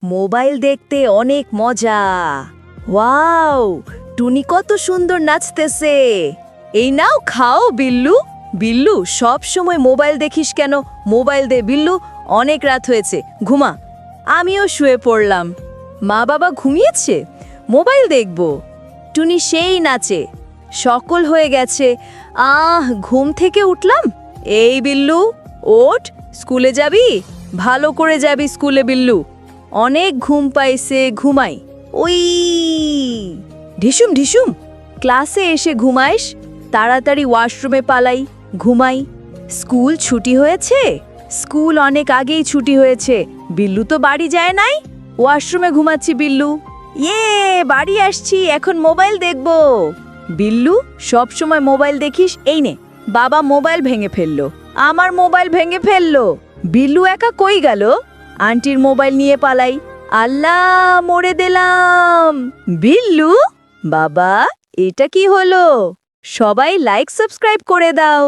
Mobile দেখতে অনেক মজা। ওয়াও, টুনি কত সুন্দর নাচতেছে। এই নাও খাও বিল্লু। বিল্লু, সব সময় মোবাইল দেখিস কেন? মোবাইল দে বিল্লু, অনেক রাত হয়েছে, ঘুমা। আমিও শুয়ে পড়লাম। মা বাবা ঘুমিয়েছে, মোবাইল দেখব। টুনি সেই নাচে, সকল হয়ে গেছে। ঘুম থেকে উঠলাম। এই বিল্লু, ওঠ, স্কুলে যাবি? ভালো করে যাবি স্কুলে বিল্লু। অনেক ঘুম পাইছে, ঘুমাই। ওই ঢিসুম ঢিসুম, ক্লাসে এসে ঘুমাইস, তাড়াতাড়ি ওয়াশরুমে পালাই, ঘুমাই। স্কুল ছুটি হয়েছে? স্কুল অনেক আগেই ছুটি হয়েছে। বিল্লু তো বাড়ি যায় নাই, ওয়াশরুমে ঘুমাচ্ছি বিল্লু। বাড়ি আসছি, এখন মোবাইল দেখব। বিল্লু, সব সময় মোবাইল দেখিস? এই নে, বাবা মোবাইল ভেঙে ফেললো, আমার মোবাইল ভেঙে ফেললো। বিল্লু একা কই গেল? আন্টির মোবাইল নিয়ে পালাই। আল্লাহ, মরে দিলাম। বিল্লু, বাবা, এটা কি হলো? সবাই লাইক সাবস্ক্রাইব করে দাও।